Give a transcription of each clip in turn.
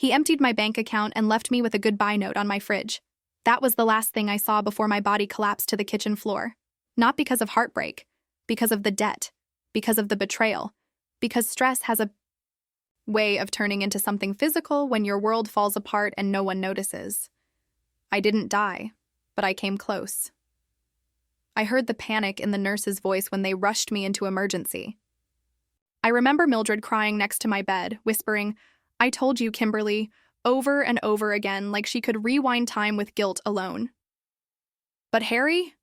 He emptied my bank account and left me with a goodbye note on my fridge. That was the last thing I saw before my body collapsed to the kitchen floor. Not because of heartbreak, because of the debt, because of the betrayal, because stress has a way of turning into something physical when your world falls apart and no one notices. I didn't die, but I came close. I heard the panic in the nurse's voice when they rushed me into emergency. I remember Mildred crying next to my bed, whispering, "I told you, Kimberly," over and over again, like she could rewind time with guilt alone. But Harry?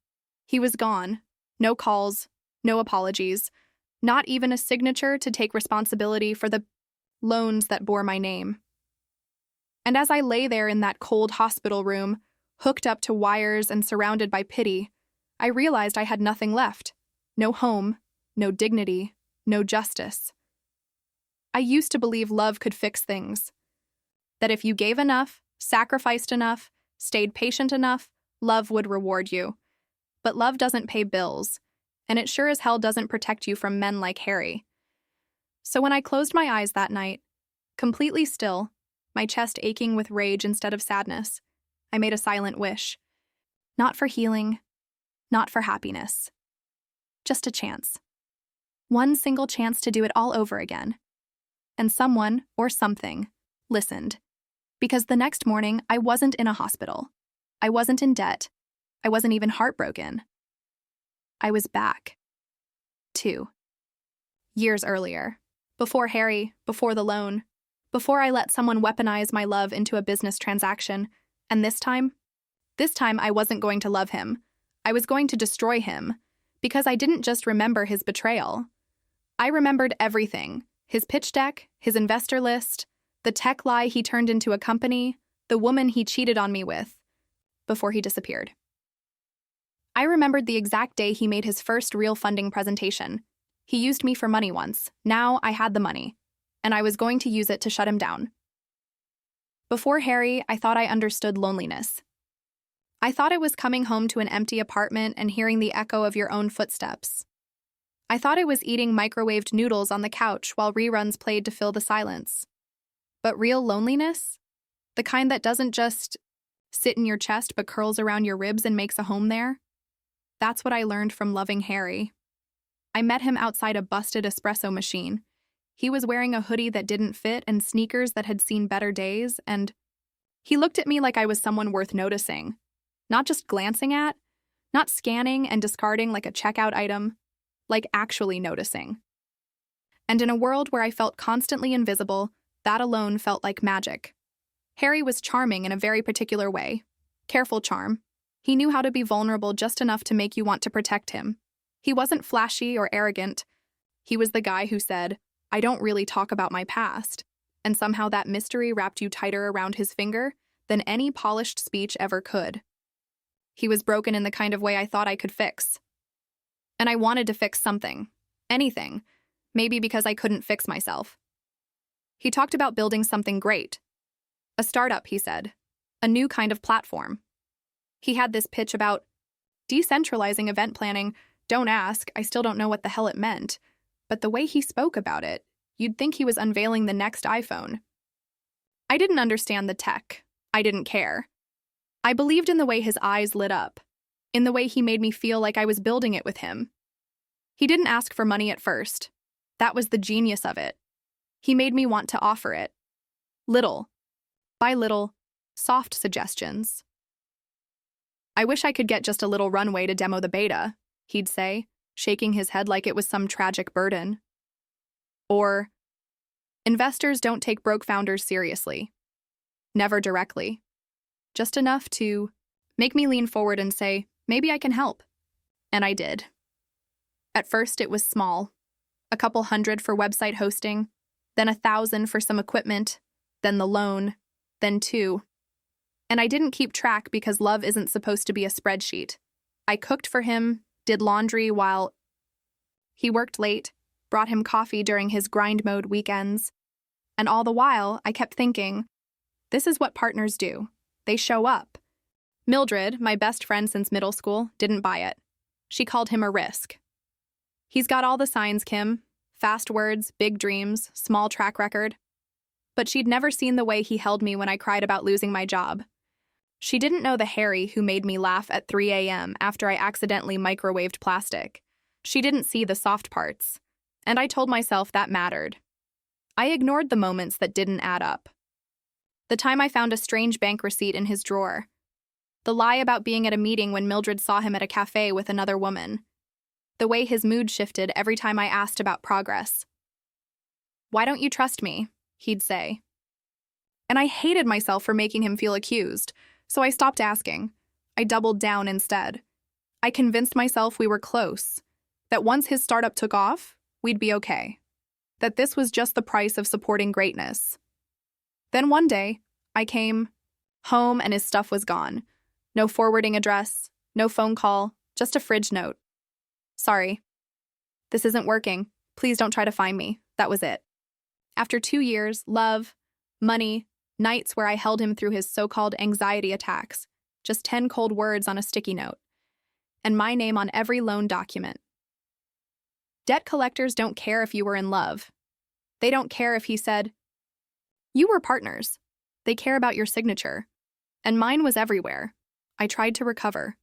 He was gone. No calls, no apologies, not even a signature to take responsibility for the loans that bore my name. And as I lay there in that cold hospital room, hooked up to wires and surrounded by pity, I realized I had nothing left. No home, no dignity, no justice. I used to believe love could fix things. That if you gave enough, sacrificed enough, stayed patient enough, love would reward you. But love doesn't pay bills, and it sure as hell doesn't protect you from men like Harry. So when I closed my eyes that night, completely still, my chest aching with rage instead of sadness, I made a silent wish. Not for healing, not for happiness. Just a chance. One single chance to do it all over again. And someone, or something, listened. Because the next morning, I wasn't in a hospital. I wasn't in debt. I wasn't even heartbroken. I was back. 2 years earlier. Before Harry, before the loan, before I let someone weaponize my love into a business transaction. And this time I wasn't going to love him. I was going to destroy him. Because I didn't just remember his betrayal. I remembered everything. His pitch deck, his investor list, the tech lie he turned into a company, the woman he cheated on me with, before he disappeared. I remembered the exact day he made his first real funding presentation. He used me for money once. Now I had the money, and I was going to use it to shut him down. Before Harry, I thought I understood loneliness. I thought it was coming home to an empty apartment and hearing the echo of your own footsteps. I thought it was eating microwaved noodles on the couch while reruns played to fill the silence. But real loneliness? The kind that doesn't just sit in your chest but curls around your ribs and makes a home there? That's what I learned from loving Harry. I met him outside a busted espresso machine. He was wearing a hoodie that didn't fit and sneakers that had seen better days, and he looked at me like I was someone worth noticing. Not just glancing at, not scanning and discarding like a checkout item, like actually noticing. And in a world where I felt constantly invisible, that alone felt like magic. Harry was charming in a very particular way. Careful charm. He knew how to be vulnerable just enough to make you want to protect him. He wasn't flashy or arrogant. He was the guy who said, "I don't really talk about my past," and somehow that mystery wrapped you tighter around his finger than any polished speech ever could. He was broken in the kind of way I thought I could fix. And I wanted to fix something. Anything. Maybe because I couldn't fix myself. He talked about building something great. A startup, he said. A new kind of platform. He had this pitch about decentralizing event planning. Don't ask, I still don't know what the hell it meant. But the way he spoke about it, you'd think he was unveiling the next iPhone. I didn't understand the tech. I didn't care. I believed in the way his eyes lit up, in the way he made me feel like I was building it with him. He didn't ask for money at first. That was the genius of it. He made me want to offer it. Little, by little, soft suggestions. "I wish I could get just a little runway to demo the beta," he'd say, shaking his head like it was some tragic burden. Or, "Investors don't take broke founders seriously." Never directly. Just enough to make me lean forward and say, maybe I can help. And I did. At first, it was small. A couple hundred for website hosting, then 1,000 for some equipment, then the loan, then 2. And I didn't keep track because love isn't supposed to be a spreadsheet. I cooked for him, did laundry while he worked late, brought him coffee during his grind mode weekends. And all the while, I kept thinking, this is what partners do. They show up. Mildred, my best friend since middle school, didn't buy it. She called him a risk. "He's got all the signs, Kim. Fast words, big dreams, small track record." but she'd never seen the way he held me when I cried about losing my job. She didn't know the Harry who made me laugh at 3 a.m. after I accidentally microwaved plastic. She didn't see the soft parts. And I told myself that mattered. I ignored the moments that didn't add up. The time I found a strange bank receipt in his drawer. The lie about being at a meeting when Mildred saw him at a cafe with another woman. The way his mood shifted every time I asked about progress. "Why don't you trust me?" he'd say. And I hated myself for making him feel accused, so I stopped asking. I doubled down instead. I convinced myself we were close, that once his startup took off, we'd be okay. That this was just the price of supporting greatness. Then one day, I came home and his stuff was gone. No forwarding address, no phone call, just a fridge note. "Sorry. This isn't working. Please don't try to find me." That was it. After 2 years, love, money, nights where I held him through his so-called anxiety attacks, just 10 cold words on a sticky note, and my name on every loan document. Debt collectors don't care if you were in love. They don't care if he said, "You were partners." They care about your signature. And mine was everywhere. I tried to recover.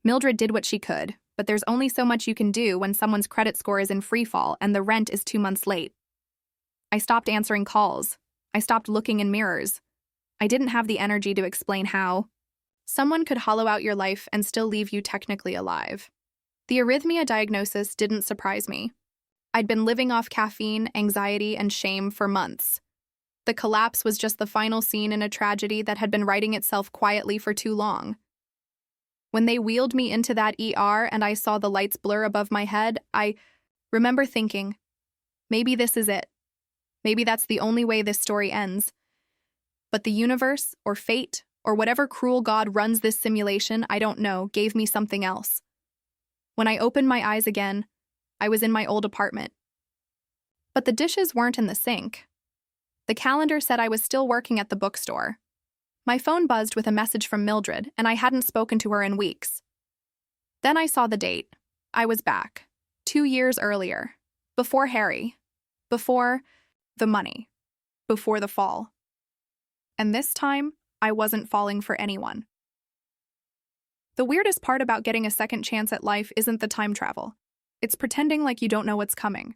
Mildred did what she could, but there's only so much you can do when someone's credit score is in freefall and the rent is 2 months late. I stopped answering calls. I stopped looking in mirrors. I didn't have the energy to explain how someone could hollow out your life and still leave you technically alive. The arrhythmia diagnosis didn't surprise me. I'd been living off caffeine, anxiety, and shame for months. The collapse was just the final scene in a tragedy that had been writing itself quietly for too long. When they wheeled me into that ER and I saw the lights blur above my head, I remember thinking, maybe this is it. Maybe that's the only way this story ends. But the universe, or fate, or whatever cruel god runs this simulation, I don't know, gave me something else. When I opened my eyes again, I was in my old apartment. But the dishes weren't in the sink. The calendar said I was still working at the bookstore. My phone buzzed with a message from Mildred, and I hadn't spoken to her in weeks. Then I saw the date. I was back. 2 years earlier. Before Harry. Before the money. Before the fall. And this time, I wasn't falling for anyone. The weirdest part about getting a second chance at life isn't the time travel. It's pretending like you don't know what's coming.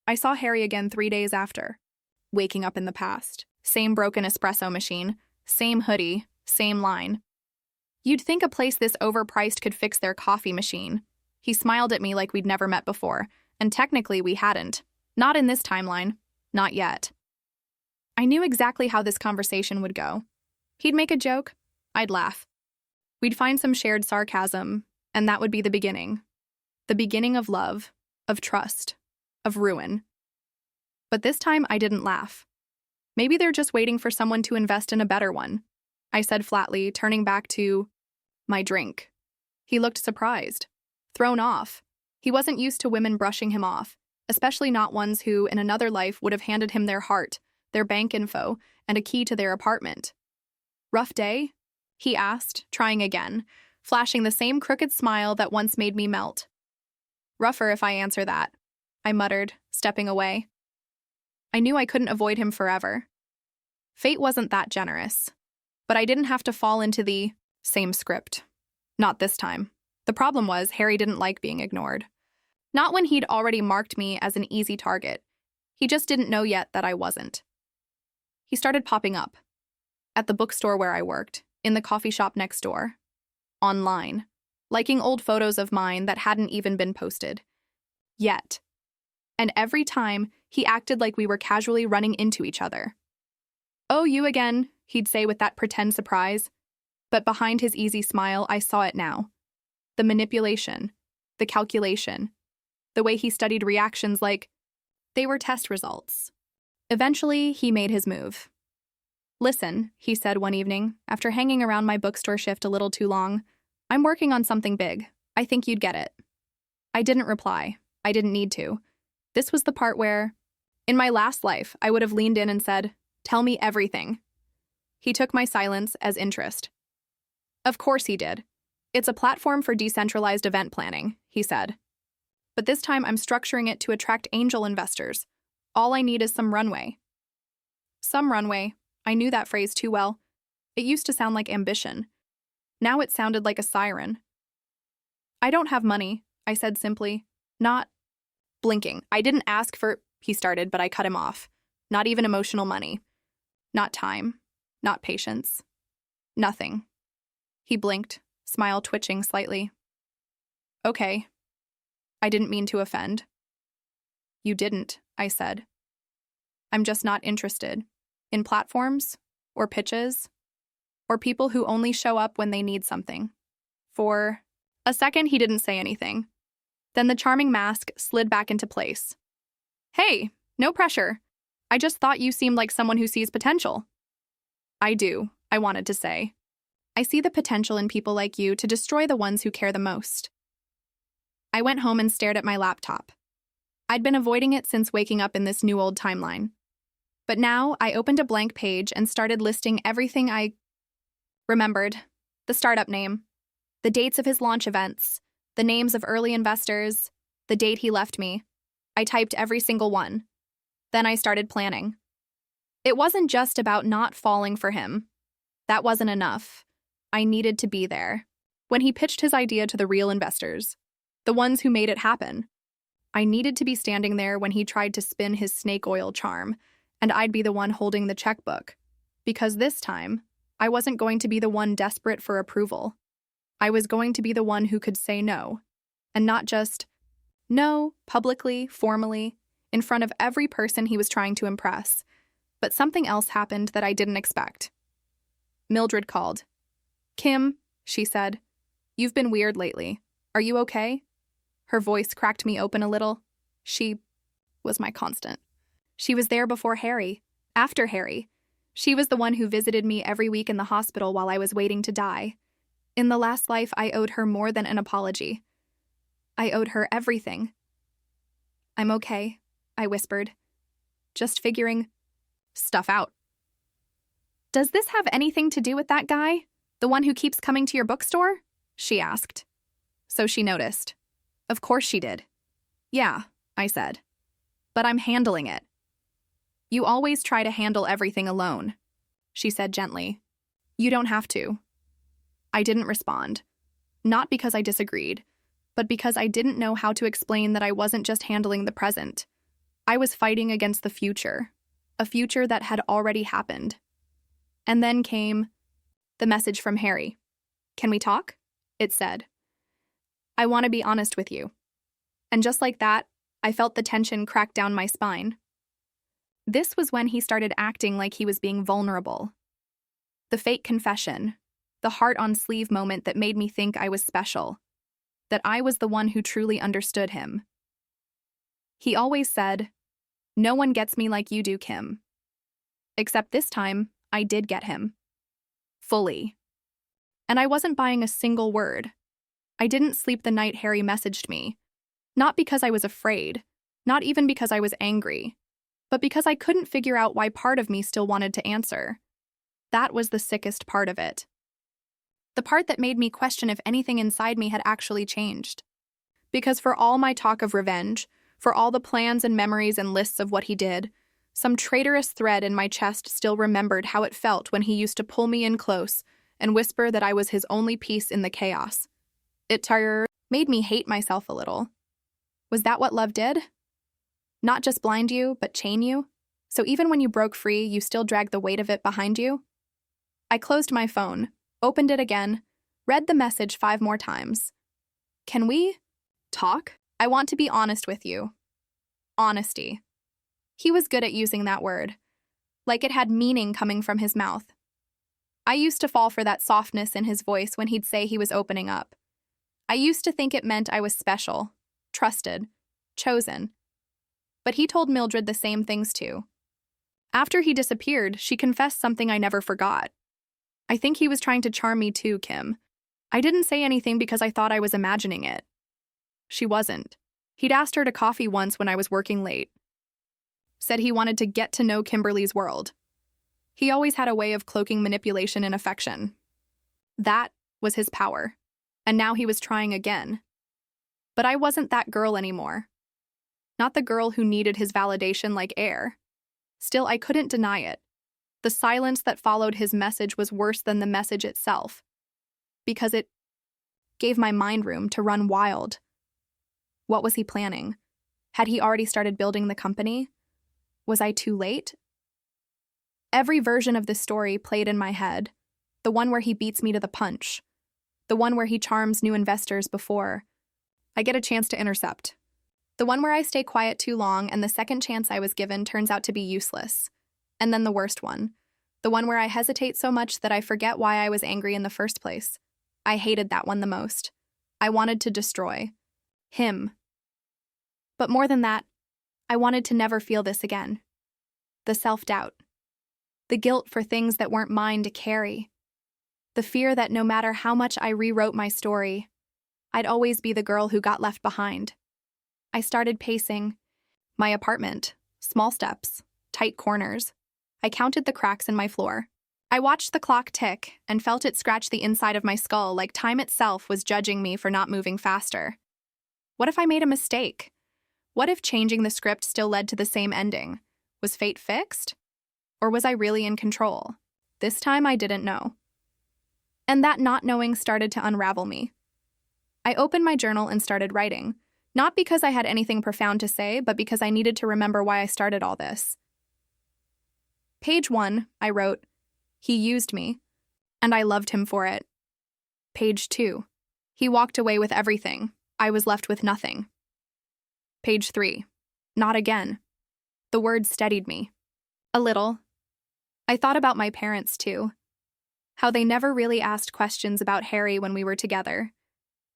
I saw Harry again 3 days after. Waking up in the past. Same broken espresso machine. Same hoodie. Same line. You'd think a place this overpriced could fix their coffee machine. He smiled at me like we'd never met before, and technically we hadn't. Not in this timeline. Not yet. I knew exactly how this conversation would go. He'd make a joke. I'd laugh. We'd find some shared sarcasm, and that would be the beginning. The beginning of love, of trust, of ruin. But this time I didn't laugh. Maybe they're just waiting for someone to invest in a better one, I said flatly, turning back to my drink. He looked surprised, thrown off. He wasn't used to women brushing him off, especially not ones who, in another life, would have handed him their heart, their bank info, and a key to their apartment. "Rough day?" he asked, trying again, flashing the same crooked smile that once made me melt. "Rougher if I answer that," I muttered, stepping away. I knew I couldn't avoid him forever. Fate wasn't that generous. But I didn't have to fall into the same script. Not this time. The problem was Harry didn't like being ignored. Not when he'd already marked me as an easy target. He just didn't know yet that I wasn't. He started popping up. At the bookstore where I worked, in the coffee shop next door. Online. Liking old photos of mine that hadn't even been posted. Yet. And every time, he acted like we were casually running into each other. "Oh, you again," he'd say with that pretend surprise. But behind his easy smile, I saw it now. The manipulation. The calculation. The way he studied reactions like they were test results. Eventually, he made his move. "Listen," he said one evening, after hanging around my bookstore shift a little too long, "I'm working on something big. I think you'd get it." I didn't reply. I didn't need to. This was the part where, in my last life, I would have leaned in and said, "Tell me everything." He took my silence as interest. "Of course he did. It's a platform for decentralized event planning," he said. "But this time I'm structuring it to attract angel investors. All I need is some runway." Some runway. I knew that phrase too well. It used to sound like ambition. Now it sounded like a siren. I don't have money, I said simply. Not blinking. I didn't ask for, he started, but I cut him off. Not even emotional money. Not time. Not patience. Nothing. He blinked, smile twitching slightly. Okay. I didn't mean to offend. You didn't, I said. I'm just not interested. In platforms, or pitches, or people who only show up when they need something. For a second, he didn't say anything. Then the charming mask slid back into place. Hey, no pressure. I just thought you seemed like someone who sees potential. I do, I wanted to say. I see the potential in people like you to destroy the ones who care the most. I went home and stared at my laptop. I'd been avoiding it since waking up in this new old timeline. But now I opened a blank page and started listing everything I remembered. The startup name, the dates of his launch events, the names of early investors, the date he left me. I typed every single one. Then I started planning. It wasn't just about not falling for him. That wasn't enough. I needed to be there. When he pitched his idea to the real investors, the ones who made it happen, I needed to be standing there when he tried to spin his snake oil charm, and I'd be the one holding the checkbook. Because this time, I wasn't going to be the one desperate for approval. I was going to be the one who could say no. And not just no, publicly, formally, in front of every person he was trying to impress. But something else happened that I didn't expect. Mildred called. Kim, she said, you've been weird lately. Are you okay? Her voice cracked me open a little. She was my constant. She was there before Harry, after Harry. She was the one who visited me every week in the hospital while I was waiting to die. In the last life, I owed her more than an apology. I owed her everything. I'm okay, I whispered, just figuring stuff out. Does this have anything to do with that guy? The one who keeps coming to your bookstore? She asked. So she noticed. Of course she did. Yeah, I said. But I'm handling it. You always try to handle everything alone, she said gently. You don't have to. I didn't respond. Not because I disagreed, but because I didn't know how to explain that I wasn't just handling the present. I was fighting against the future, a future that had already happened. And then came the message from Harry. Can we talk? It said. I want to be honest with you. And just like that, I felt the tension crack down my spine. This was when he started acting like he was being vulnerable. The fake confession, the heart-on-sleeve moment that made me think I was special, that I was the one who truly understood him. He always said, "No one gets me like you do, Kim." Except this time, I did get him. Fully. And I wasn't buying a single word. I didn't sleep the night Harry messaged me. Not because I was afraid, not even because I was angry, but because I couldn't figure out why part of me still wanted to answer. That was the sickest part of it. The part that made me question if anything inside me had actually changed. Because for all my talk of revenge, for all the plans and memories and lists of what he did, some traitorous thread in my chest still remembered how it felt when he used to pull me in close and whisper that I was his only piece in the chaos. It made me hate myself a little. Was that what love did? Not just blind you, but chain you? So even when you broke free, you still dragged the weight of it behind you? I closed my phone, opened it again, read the message 5 more times. Can we talk? I want to be honest with you. Honesty. He was good at using that word, like it had meaning coming from his mouth. I used to fall for that softness in his voice when he'd say he was opening up. I used to think it meant I was special, trusted, chosen. But he told Mildred the same things too. After he disappeared, she confessed something I never forgot. I think he was trying to charm me too, Kim. I didn't say anything because I thought I was imagining it. She wasn't. He'd asked her to coffee once when I was working late. Said he wanted to get to know Kimberly's world. He always had a way of cloaking manipulation and affection. That was his power. And now he was trying again. But I wasn't that girl anymore. Not the girl who needed his validation like air. Still, I couldn't deny it. The silence that followed his message was worse than the message itself, because it gave my mind room to run wild. What was he planning? Had he already started building the company? Was I too late? Every version of this story played in my head. The one where he beats me to the punch. The one where he charms new investors before I get a chance to intercept. The one where I stay quiet too long and the second chance I was given turns out to be useless. And then the worst one. The one where I hesitate so much that I forget why I was angry in the first place. I hated that one the most. I wanted to destroy him. But more than that, I wanted to never feel this again. The self-doubt. The guilt for things that weren't mine to carry. The fear that no matter how much I rewrote my story, I'd always be the girl who got left behind. I started pacing my apartment, small steps, tight corners. I counted the cracks in my floor. I watched the clock tick and felt it scratch the inside of my skull like time itself was judging me for not moving faster. What if I made a mistake? What if changing the script still led to the same ending? Was fate fixed? Or was I really in control? This time I didn't know. And that not knowing started to unravel me. I opened my journal and started writing, not because I had anything profound to say, but because I needed to remember why I started all this. Page 1, I wrote, "He used me, and I loved him for it." Page 2, "He walked away with everything. I was left with nothing." Page 3, "Not again." The words steadied me. A little. I thought about my parents, too. How they never really asked questions about Harry when we were together.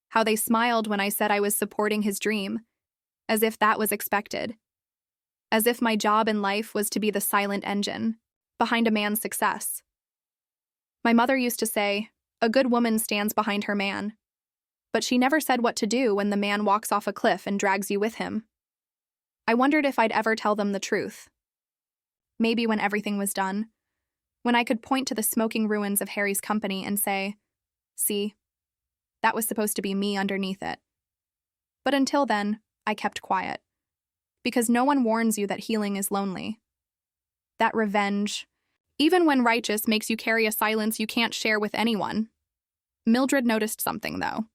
How they smiled when I said I was supporting his dream, as if that was expected. As if my job in life was to be the silent engine behind a man's success. My mother used to say, "A good woman stands behind her man." But she never said what to do when the man walks off a cliff and drags you with him. I wondered if I'd ever tell them the truth. Maybe when everything was done, when I could point to the smoking ruins of Harry's company and say, "See, that was supposed to be me underneath it." But until then, I kept quiet. Because no one warns you that healing is lonely. That revenge, even when righteous, makes you carry a silence you can't share with anyone. Mildred noticed something, though.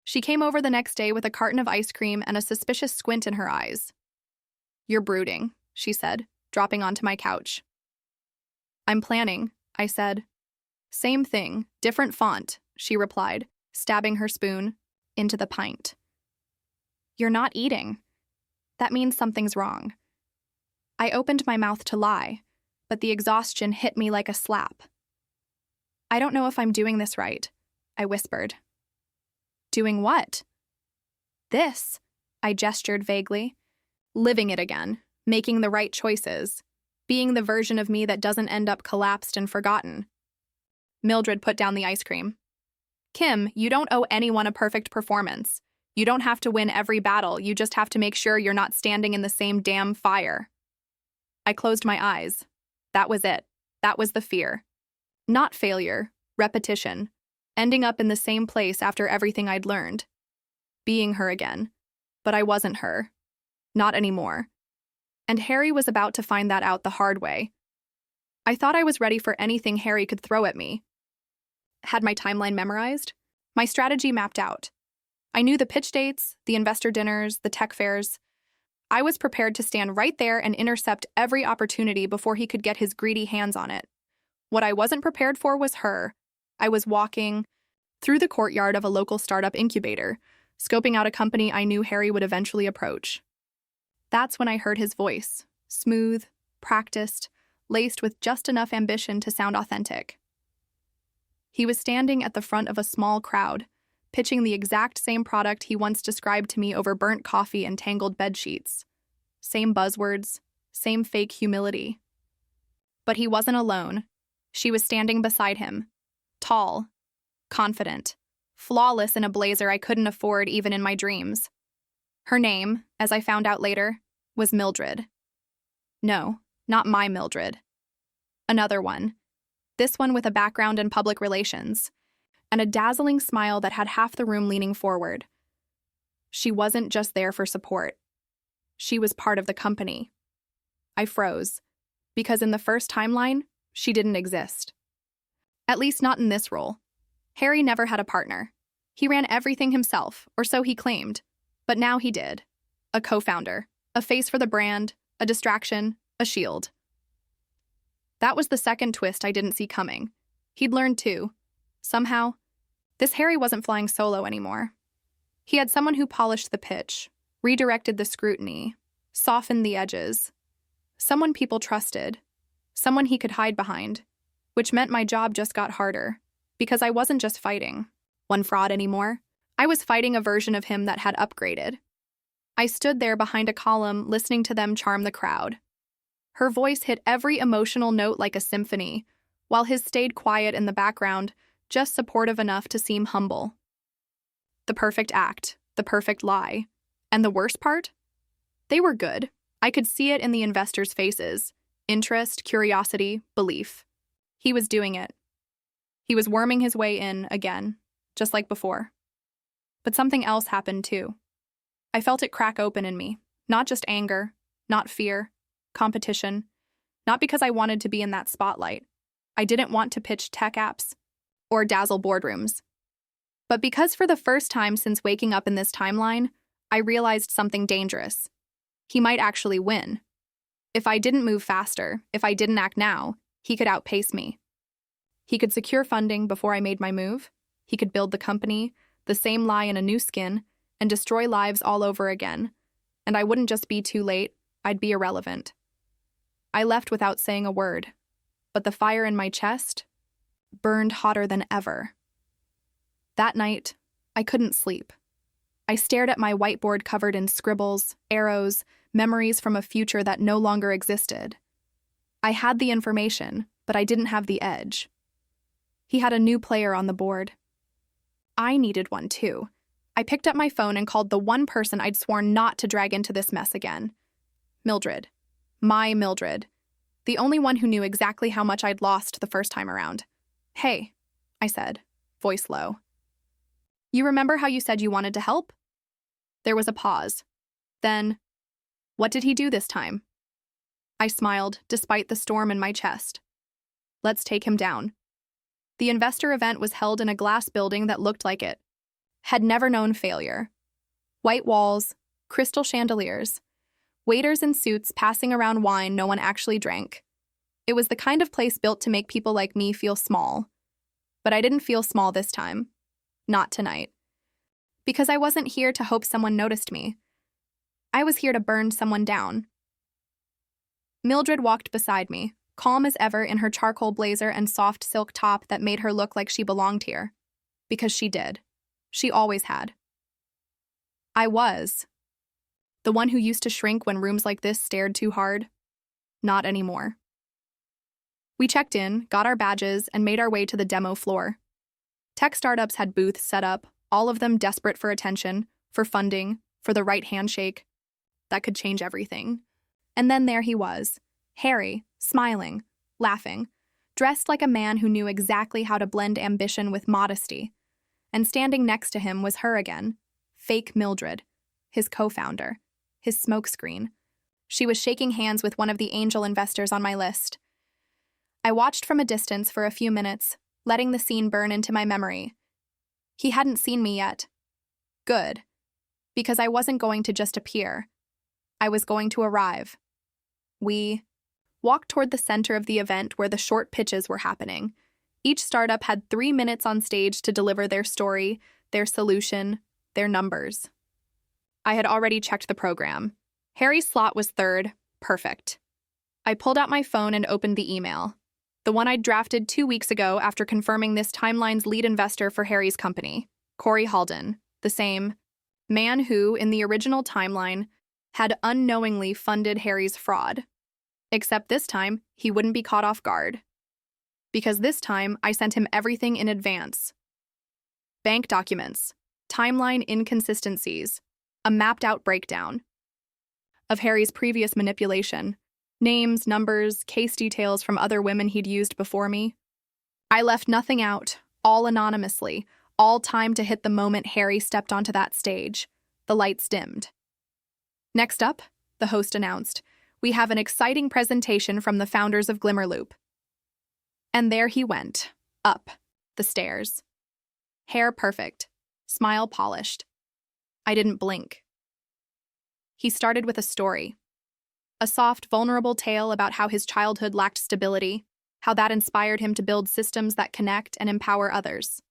She came over the next day with a carton of ice cream and a suspicious squint in her eyes. "You're brooding," she said, dropping onto my couch. "I'm planning," I said. "Same thing, different font," she replied, stabbing her spoon into the pint. "You're not eating. That means something's wrong." I opened my mouth to lie, but the exhaustion hit me like a slap. "I don't know if I'm doing this right," I whispered. "Doing what?" "This," I gestured vaguely. "Living it again, making the right choices, being the version of me that doesn't end up collapsed and forgotten." Mildred put down the ice cream. "Kim, you don't owe anyone a perfect performance. You don't have to win every battle, you just have to make sure you're not standing in the same damn fire." I closed my eyes. That was it. That was the fear. Not failure, repetition. Ending up in the same place after everything I'd learned. Being her again. But I wasn't her. Not anymore. And Harry was about to find that out the hard way. I thought I was ready for anything Harry could throw at me. Had my timeline memorized? My strategy mapped out. I knew the pitch dates, the investor dinners, the tech fairs. I was prepared to stand right there and intercept every opportunity before he could get his greedy hands on it. What I wasn't prepared for was her. I was walking through the courtyard of a local startup incubator, scoping out a company I knew Harry would eventually approach. That's when I heard his voice, smooth, practiced, laced with just enough ambition to sound authentic. He was standing at the front of a small crowd, pitching the exact same product he once described to me over burnt coffee and tangled bedsheets. Same buzzwords, same fake humility. But he wasn't alone. She was standing beside him. Tall, confident, flawless in a blazer I couldn't afford even in my dreams. Her name, as I found out later, was Mildred. No, not my Mildred. Another one. This one with a background in public relations, and a dazzling smile that had half the room leaning forward. She wasn't just there for support. She was part of the company. I froze, because in the first timeline, She didn't exist. At least not in this role. Harry never had a partner. He ran everything himself, or so he claimed. But now he did. A co-founder, a face for the brand, a distraction, a shield. That was the second twist I didn't see coming. He'd learned too. Somehow, this Harry wasn't flying solo anymore. He had someone who polished the pitch, redirected the scrutiny, softened the edges. Someone people trusted. Someone he could hide behind. Which meant my job just got harder. Because I wasn't just fighting one fraud anymore. I was fighting a version of him that had upgraded. I stood there behind a column, listening to them charm the crowd. Her voice hit every emotional note like a symphony, while his stayed quiet in the background, just supportive enough to seem humble. The perfect act, the perfect lie. And the worst part? They were good. I could see it in the investors' faces. Interest, curiosity, belief. He was doing it. He was worming his way in again, just like before. But something else happened too. I felt it crack open in me. Not just anger, not fear, competition. Not because I wanted to be in that spotlight. I didn't want to pitch tech apps or dazzle boardrooms. But because for the first time since waking up in this timeline, I realized something dangerous. He might actually win. If I didn't move faster, if I didn't act now, he could outpace me. He could secure funding before I made my move. He could build the company, the same lie in a new skin, and destroy lives all over again. And I wouldn't just be too late, I'd be irrelevant. I left without saying a word, but the fire in my chest burned hotter than ever. That night, I couldn't sleep. I stared at my whiteboard covered in scribbles, arrows, memories from a future that no longer existed. I had the information, but I didn't have the edge. He had a new player on the board. I needed one too. I picked up my phone and called the one person I'd sworn not to drag into this mess again. Mildred. My Mildred. The only one who knew exactly how much I'd lost the first time around. "Hey," I said, voice low. "You remember how you said you wanted to help?" There was a pause. Then, "What did he do this time?" I smiled, despite the storm in my chest. "Let's take him down." The investor event was held in a glass building that looked like it had never known failure. White walls, crystal chandeliers, waiters in suits passing around wine no one actually drank. It was the kind of place built to make people like me feel small. But I didn't feel small this time. Not tonight. Because I wasn't here to hope someone noticed me. I was here to burn someone down. Mildred walked beside me, calm as ever in her charcoal blazer and soft silk top that made her look like she belonged here. Because she did. She always had. I was. The one who used to shrink when rooms like this stared too hard. Not anymore. We checked in, got our badges, and made our way to the demo floor. Tech startups had booths set up, all of them desperate for attention, for funding, for the right handshake. That could change everything. And then there he was, Harry, smiling, laughing, dressed like a man who knew exactly how to blend ambition with modesty. And standing next to him was her again, fake Mildred, his co-founder, his smokescreen. She was shaking hands with one of the angel investors on my list. I watched from a distance for a few minutes, letting the scene burn into my memory. He hadn't seen me yet. Good. Because I wasn't going to just appear. I was going to arrive. We walked toward the center of the event where the short pitches were happening. Each startup had 3 minutes on stage to deliver their story, their solution, their numbers. I had already checked the program. Harry's slot was third. Perfect. I pulled out my phone and opened the email. The one I'd drafted 2 weeks ago after confirming this timeline's lead investor for Harry's company, Corey Halden, the same man who, in the original timeline, had unknowingly funded Harry's fraud. Except this time, he wouldn't be caught off guard. Because this time, I sent him everything in advance. Bank documents, timeline inconsistencies, a mapped-out breakdown of Harry's previous manipulation, names, numbers, case details from other women he'd used before me. I left nothing out, all anonymously, all timed to hit the moment Harry stepped onto that stage. The lights dimmed. Next up, the host announced, we have an exciting presentation from the founders of Glimmerloop. And there he went, up the stairs. Hair perfect, smile polished. I didn't blink. He started with a story. A soft, vulnerable tale about how his childhood lacked stability, how that inspired him to build systems that connect and empower others.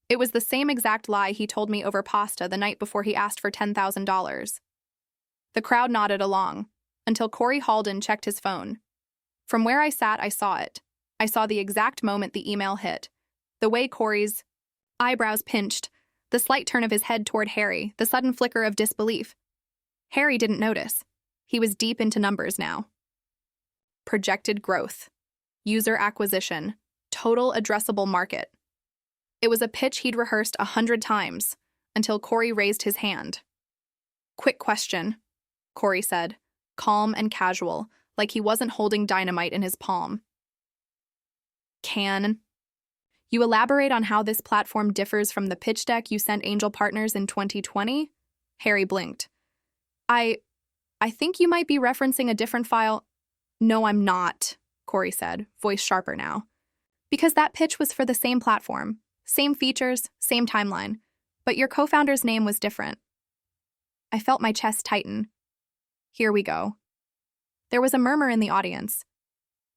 It was the same exact lie he told me over pasta the night before he asked for $10,000. The crowd nodded along, until Corey Halden checked his phone. From where I sat, I saw it. I saw the exact moment the email hit. The way Corey's eyebrows pinched, the slight turn of his head toward Harry, the sudden flicker of disbelief. Harry didn't notice. He was deep into numbers now. Projected growth, user acquisition, total addressable market. It was a pitch he'd rehearsed 100 times, until Corey raised his hand. Quick question, Corey said, calm and casual, like he wasn't holding dynamite in his palm. Can you elaborate on how this platform differs from the pitch deck you sent Angel Partners in 2020? Harry blinked. I think you might be referencing a different file. No, I'm not, Corey said, voice sharper now. Because that pitch was for the same platform, same features, same timeline, but your co-founder's name was different. I felt my chest tighten. Here we go. There was a murmur in the audience.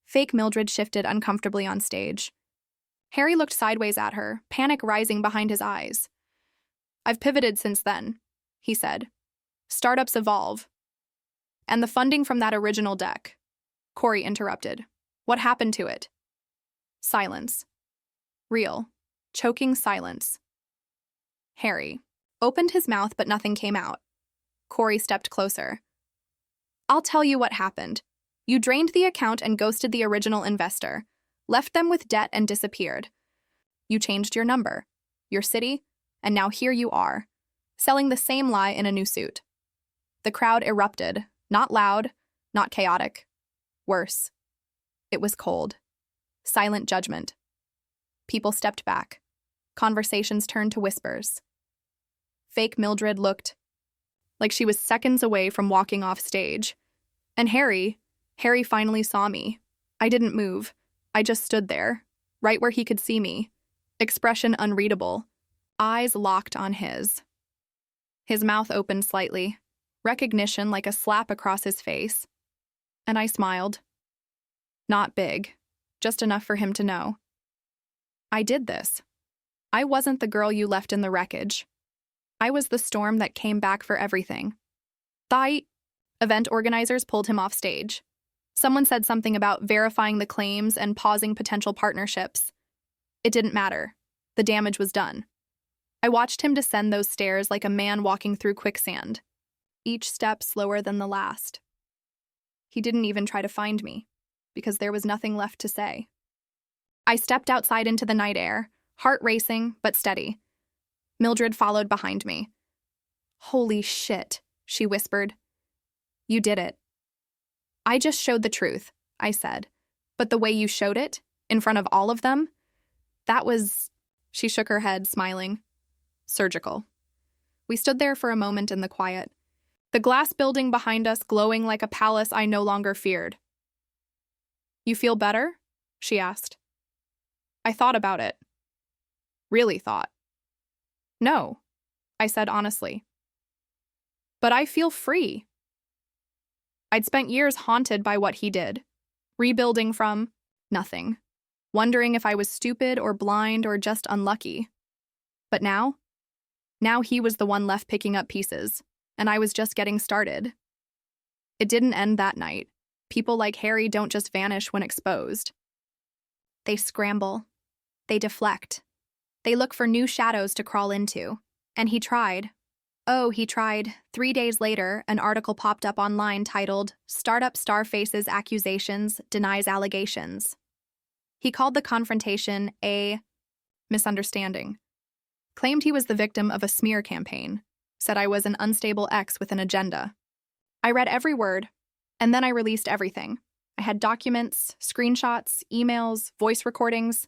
Fake Mildred shifted uncomfortably on stage. Harry looked sideways at her, panic rising behind his eyes. I've pivoted since then, he said. Startups evolve. And the funding from that original deck. Corey interrupted. What happened to it? Silence. Real, choking silence. Harry opened his mouth, but nothing came out. Corey stepped closer. I'll tell you what happened. You drained the account and ghosted the original investor, left them with debt and disappeared. You changed your number, your city, and now here you are, selling the same lie in a new suit. The crowd erupted, not loud, not chaotic. Worse. It was cold. Silent judgment. People stepped back. Conversations turned to whispers. Fake Mildred looked like she was seconds away from walking off stage. And Harry finally saw me. I didn't move. I just stood there, right where he could see me. Expression unreadable. Eyes locked on his. His mouth opened slightly. Recognition like a slap across his face. And I smiled. Not big. Just enough for him to know. I did this. I wasn't the girl you left in the wreckage. I was the storm that came back for everything. Event organizers pulled him off stage. Someone said something about verifying the claims and pausing potential partnerships. It didn't matter. The damage was done. I watched him descend those stairs like a man walking through quicksand, each step slower than the last. He didn't even try to find me, because there was nothing left to say. I stepped outside into the night air, heart racing but steady. Mildred followed behind me. Holy shit, she whispered. You did it. I just showed the truth, I said. But the way you showed it, in front of all of them, that was... She shook her head, smiling. Surgical. We stood there for a moment in the quiet. The glass building behind us glowing like a palace I no longer feared. You feel better? She asked. I thought about it. Really thought. No, I said honestly. But I feel free. I'd spent years haunted by what he did, rebuilding from nothing, wondering if I was stupid or blind or just unlucky. But now he was the one left picking up pieces, and I was just getting started. It didn't end that night. People like Harry don't just vanish when exposed. They scramble. They deflect. They look for new shadows to crawl into. And he tried. Oh, he tried. 3 days later, an article popped up online titled, Startup Star Faces Accusations, Denies Allegations. He called the confrontation a misunderstanding. Claimed he was the victim of a smear campaign. Said I was an unstable ex with an agenda. I read every word, and then I released everything. I had documents, screenshots, emails, voice recordings,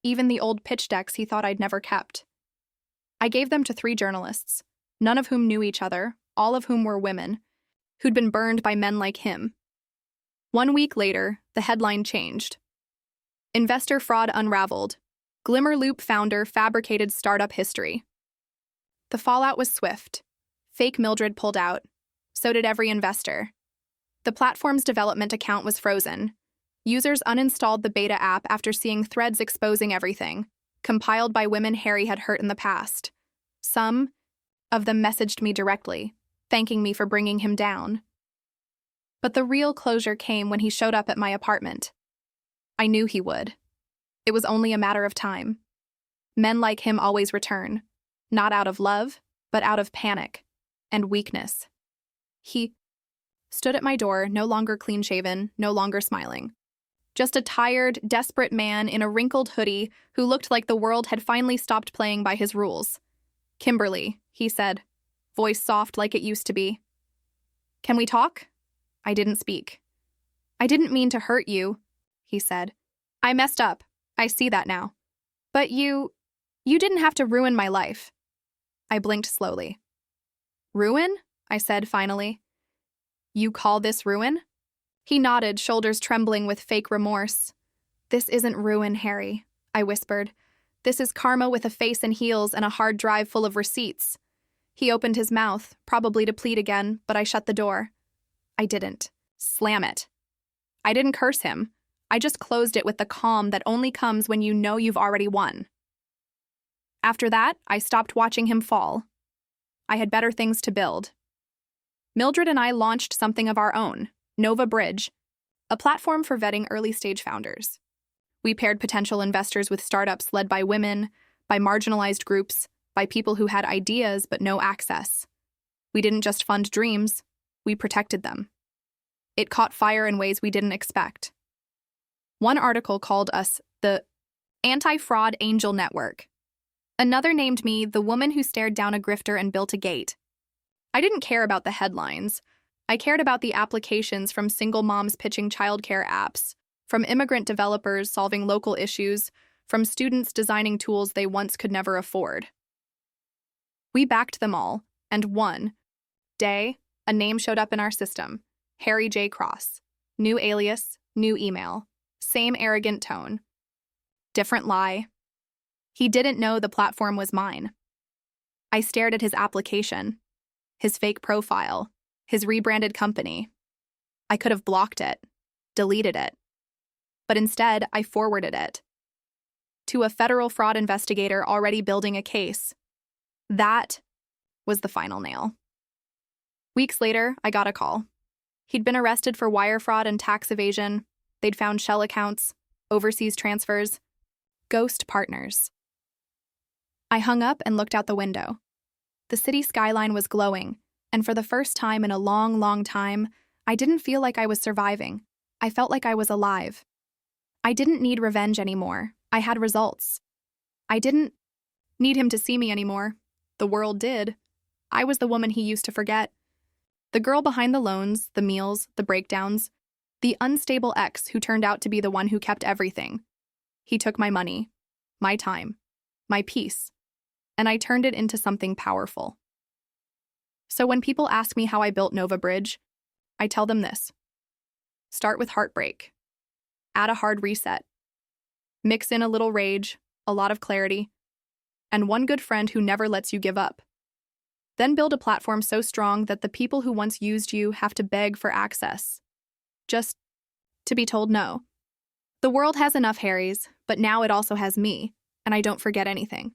even the old pitch decks he thought I'd never kept. I gave them to 3 journalists, none of whom knew each other, all of whom were women, who'd been burned by men like him. 1 week later, the headline changed. Investor fraud unraveled. Glimmerloop founder fabricated startup history. The fallout was swift. Fake Mildred pulled out. So did every investor. The platform's development account was frozen. Users uninstalled the beta app after seeing threads exposing everything, compiled by women Harry had hurt in the past. Some of them messaged me directly, thanking me for bringing him down. But the real closure came when he showed up at my apartment. I knew he would. It was only a matter of time. Men like him always return, not out of love, but out of panic and weakness. He stood at my door, no longer clean-shaven, no longer smiling. Just a tired, desperate man in a wrinkled hoodie who looked like the world had finally stopped playing by his rules. "Kimberly," he said, voice soft like it used to be. "Can we talk?" I didn't speak. "I didn't mean to hurt you," he said. "I messed up. I see that now. But you didn't have to ruin my life." I blinked slowly. "Ruin?" I said finally. "You call this ruin?" He nodded, shoulders trembling with fake remorse. "This isn't ruin, Harry," I whispered. "This is karma with a face and heels and a hard drive full of receipts." He opened his mouth, probably to plead again, but I shut the door. I didn't. Slam it. I didn't curse him. I just closed it with the calm that only comes when you know you've already won. After that, I stopped watching him fall. I had better things to build. Mildred and I launched something of our own, Nova Bridge, a platform for vetting early-stage founders. We paired potential investors with startups led by women, by marginalized groups, by people who had ideas but no access. We didn't just fund dreams, we protected them. It caught fire in ways we didn't expect. One article called us the Anti-Fraud Angel Network. Another named me the woman who stared down a grifter and built a gate. I didn't care about the headlines. I cared about the applications, from single moms pitching childcare apps, from immigrant developers solving local issues, from students designing tools they once could never afford. We backed them all, and one day, a name showed up in our system: Harry J. Cross. New alias, new email, same arrogant tone. Different lie. He didn't know the platform was mine. I stared at his application, his fake profile, his rebranded company. I could have blocked it, deleted it. But instead, I forwarded it to a federal fraud investigator already building a case. That was the final nail. Weeks later, I got a call. He'd been arrested for wire fraud and tax evasion. They'd found shell accounts, overseas transfers, ghost partners. I hung up and looked out the window. The city skyline was glowing, and for the first time in a long, long time, I didn't feel like I was surviving. I felt like I was alive. I didn't need revenge anymore. I had results. I didn't need him to see me anymore. The world did. I was the woman he used to forget. The girl behind the loans, the meals, the breakdowns, the unstable ex who turned out to be the one who kept everything. He took my money, my time, my peace, and I turned it into something powerful. So when people ask me how I built Nova Bridge, I tell them this: start with heartbreak, add a hard reset, mix in a little rage, a lot of clarity, and one good friend who never lets you give up. Then build a platform so strong that the people who once used you have to beg for access, just to be told no. The world has enough Harrys, but now it also has me, and I don't forget anything.